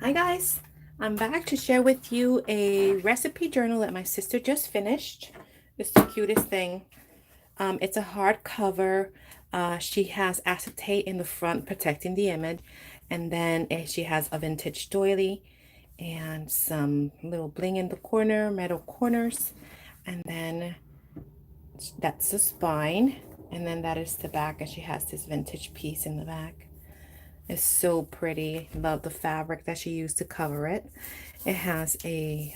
Hi guys, I'm back to share with you a recipe journal that my sister just finished. It's the cutest thing. It's a hardcover. She has acetate in the front protecting the image, and then she has a vintage doily and some little bling in the corner, metal corners, and then that's the spine, and then that is the back, and she has this vintage piece in the back. It's so pretty. Love the fabric that she used to cover it. It has a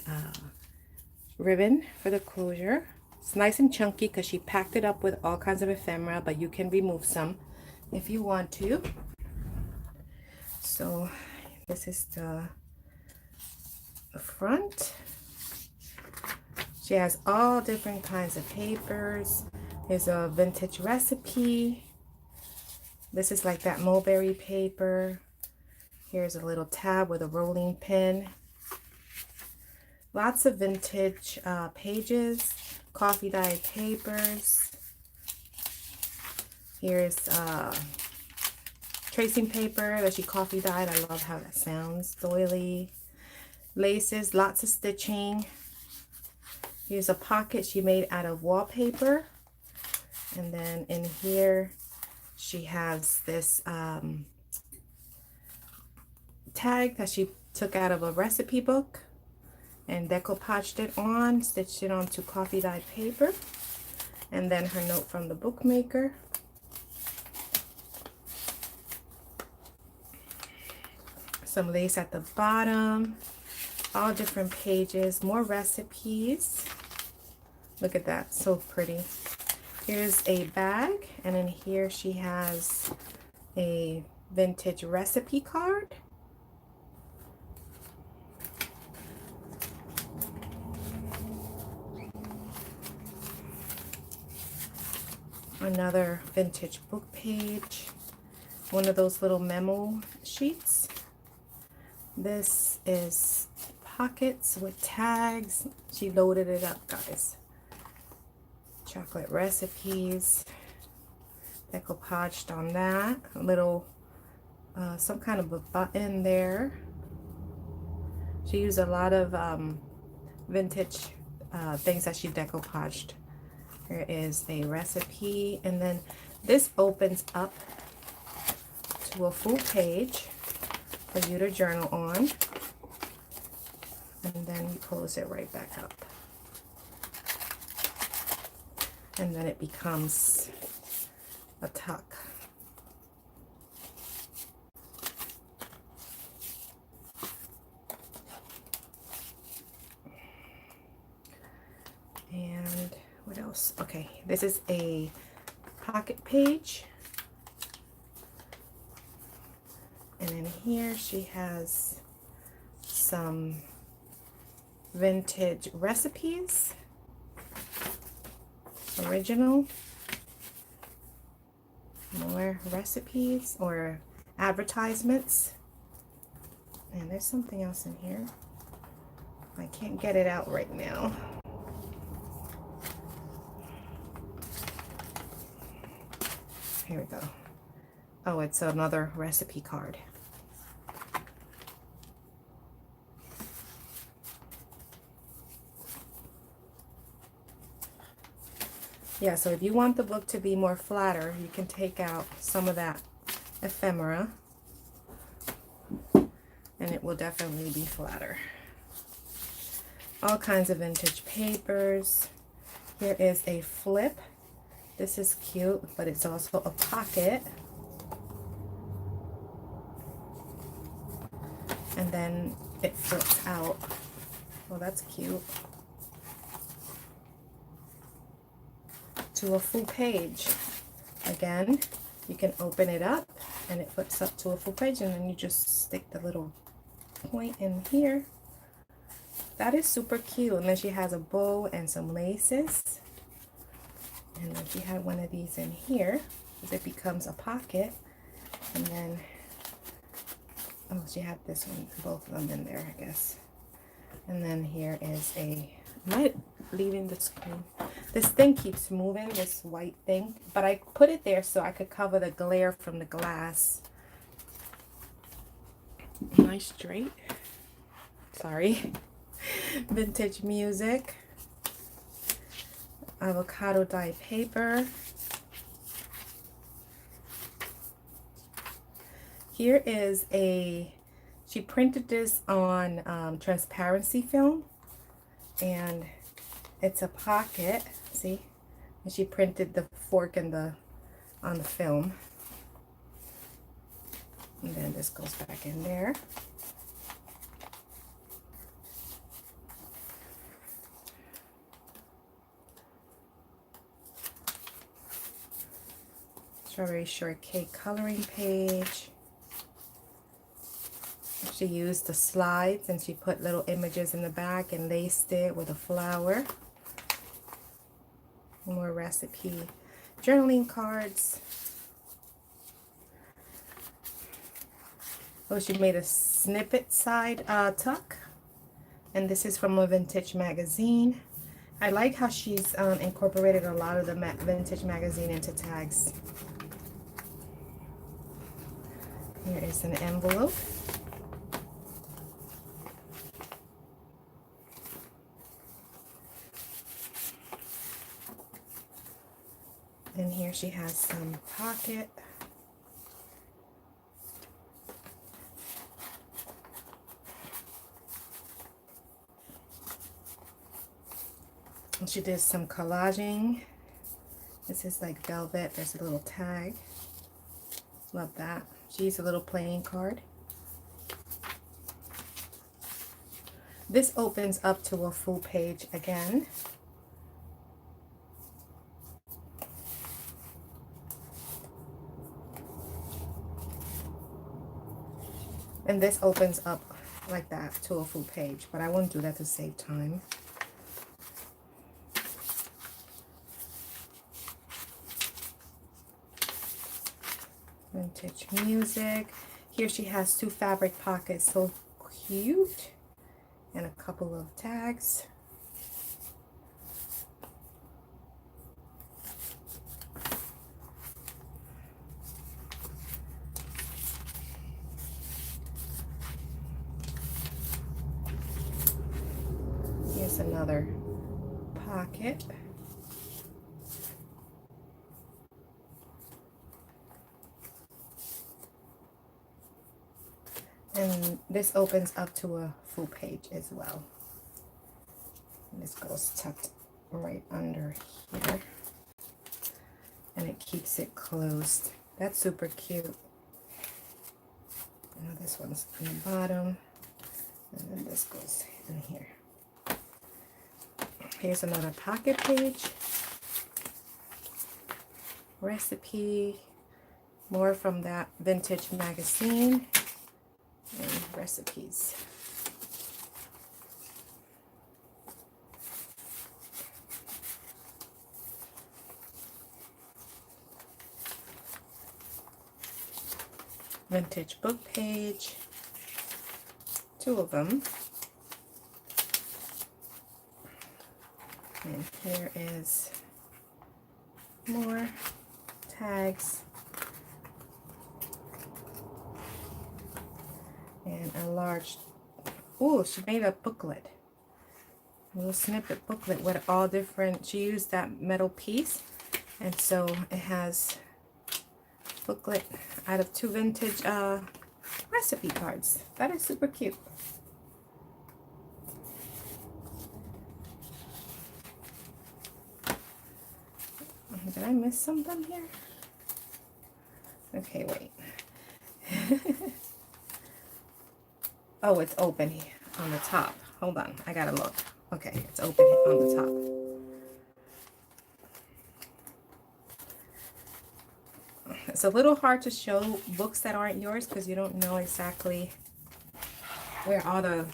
ribbon for the closure. It's nice and chunky because she packed it up with all kinds of ephemera, but you can remove some if you want to. So this is the front. She has all different kinds of papers. There's a vintage recipe. This is like that mulberry paper. Here's a little tab with a rolling pin. Lots of vintage pages, coffee dyed papers. Here's tracing paper that she coffee dyed. I love how that sounds. Doily. Laces, lots of stitching. Here's a pocket she made out of wallpaper. And then in here, she has this tag that she took out of a recipe book and decoupaged it on, stitched it onto coffee dyed paper, and then her note from the bookmaker. Some lace at the bottom, all different pages, more recipes. Look at that, so pretty. Here's a bag, and in here she has a vintage recipe card. Another vintage book page. One of those little memo sheets. This is pockets with tags. She loaded it up, guys. Chocolate recipes, decoupaged on that. A little, some kind of a button there. She used a lot of vintage things that she decoupaged. Here is a recipe, and then this opens up to a full page for you to journal on, and then you close it right back up. And then it becomes a tuck. And what else? Okay, this is a pocket page. And in here she has some vintage recipes. Original, more recipes or advertisements, and there's something else in here. I can't get it out right now. Here we go. Oh, it's another recipe card. Yeah, so if you want the book to be more flatter, you can take out some of that ephemera, and it will definitely be flatter. All kinds of vintage papers. Here is a flip. This is cute, but it's also a pocket. And then it flips out. Well, that's cute. To a full page. Again, you can open it up and it flips up to a full page, and then you just stick the little point in here. That is super cute. And then she has a bow and some laces, and then she had one of these in here because it becomes a pocket. And then oh, she had this one, both of them in there, I guess. And then here is a, am I leaving the screen? This thing keeps moving, this white thing, but I put it there so I could cover the glare from the glass. Nice straight. Sorry. Vintage music. Avocado dye paper. Here is she printed this on transparency film, and it's a pocket, see? And she printed the fork and on the film. And then this goes back in there. Strawberry shortcake coloring page. She used the slides and she put little images in the back and laced it with a flower. More recipe journaling cards. Oh, she made a snippet side tuck. And this is from a vintage magazine. I like how she's incorporated a lot of the vintage magazine into tags. Here is an envelope. And here she has some pocket. And she did some collaging. This is like velvet. There's a little tag. Love that. She used a little playing card. This opens up to a full page again. And this opens up like that to a full page, but I won't do that to save time. Vintage music. Here she has 2 fabric pockets, so cute. And a couple of tags. Here's another pocket. And this opens up to a full page as well. And this goes tucked right under here. And it keeps it closed. That's super cute. Now this one's on the bottom. And then this goes in here. Here's another pocket page. Recipe. More from that vintage magazine. And recipes. Vintage book page. 2 of them. And here is more tags. And a large, oh, she made a booklet. A little snippet booklet with all different, she used that metal piece. And so it has booklet out of 2 vintage recipe cards. That is super cute. Did I miss something here? Okay, wait. Oh, it's open here on the top. Hold on, I gotta look. Okay, it's open on the top. It's a little hard to show books that aren't yours because you don't know exactly where all the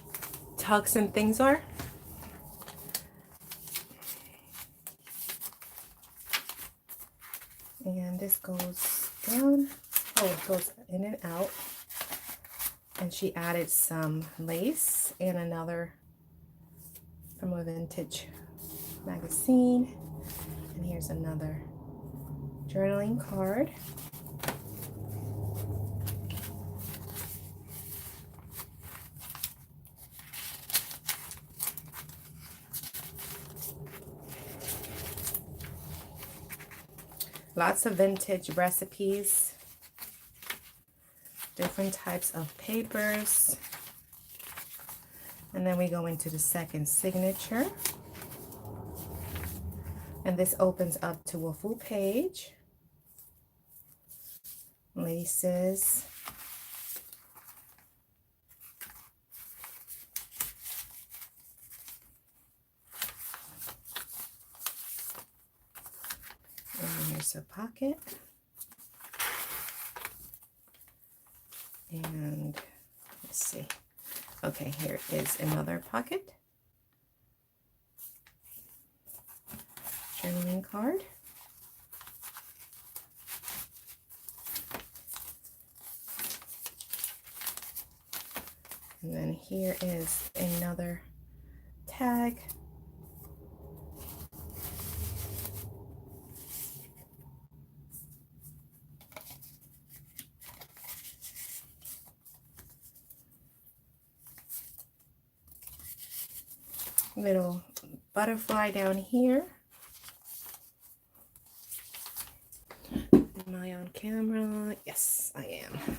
tucks and things are. And this goes down. Oh, it goes in and out. And she added some lace and another from a vintage magazine. And here's another journaling card. Lots of vintage recipes, different types of papers. And then we go into the second signature. And this opens up to a full page. Laces. And here's a pocket. And let's see. Okay, here is another pocket. Journaling card. And then here is another tag. Little butterfly down here. Am I on camera? Yes, I am.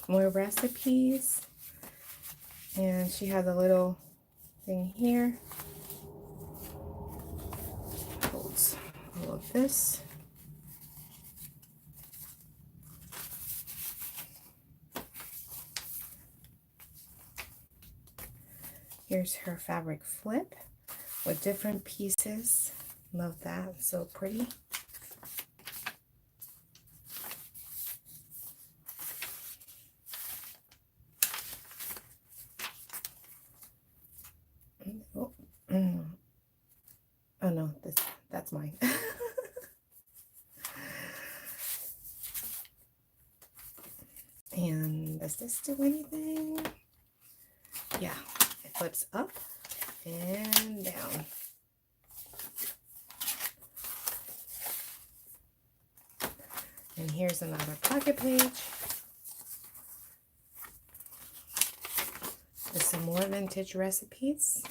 More recipes. And she has a little thing here. Holds all of this. Here's her fabric flip with different pieces. Love that, so pretty. Oh, oh no, that's mine. And does this do anything? Yeah, it flips up and down. And here's another pocket page. With some more vintage recipes.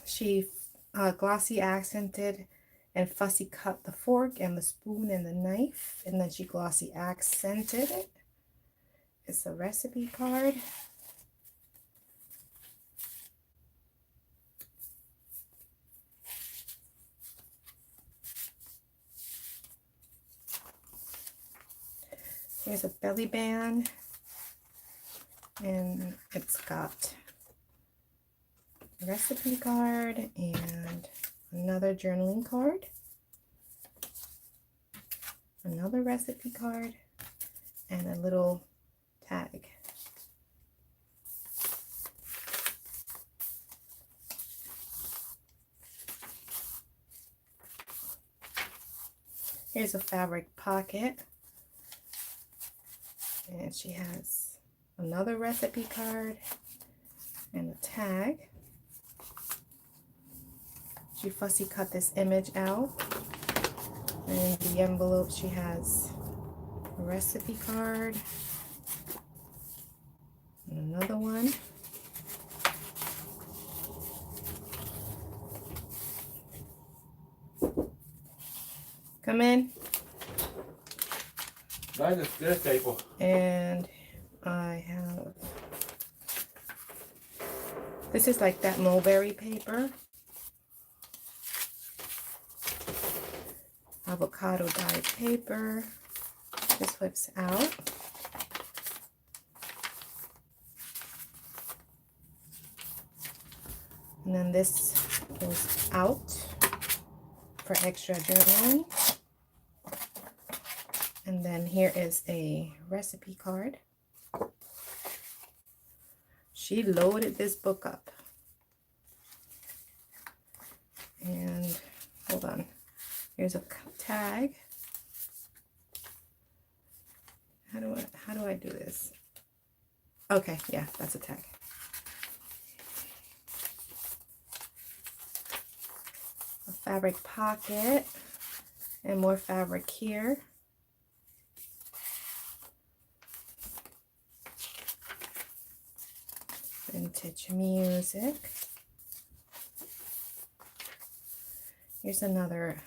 She glossy accented and fussy cut the fork and the spoon and the knife, and then she glossy accented it. It's a recipe card. Here's a belly band, and it's got a recipe card and another journaling card, another recipe card, and a little tag. Here's a fabric pocket. And she has another recipe card and a tag. She fussy cut this image out. And in the envelope she has a recipe card and another one. Come in. This table. And I have, this is like that mulberry paper. Avocado dyed paper. This flips out. And then this goes out for extra journaling. And then here is a recipe card. She loaded this book up. And hold on. Here's a tag. How do I do this? Okay, yeah, that's a tag. A fabric pocket and more fabric here. vintage music. Here's another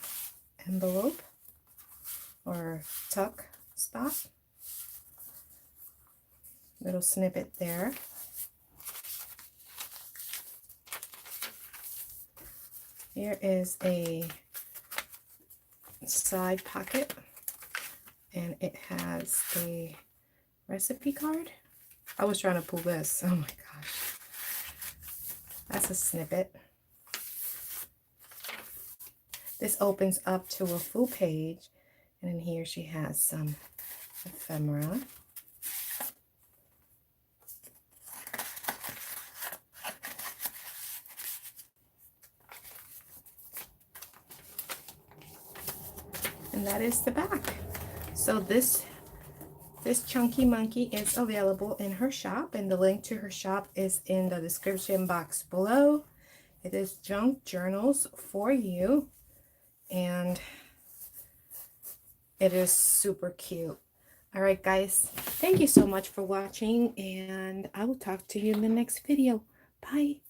envelope or tuck spot. Little snippet there. Here is a side pocket, and it has a recipe card. I was trying to pull this. Oh my gosh. That's a snippet. This opens up to a full page, and in here she has some ephemera. And that is the back. So this chunky monkey is available in her shop, and the link to her shop is in the description box below. It is Junk Journals for you, and it is super cute. All right, guys, thank you so much for watching, and I will talk to you in the next video. Bye.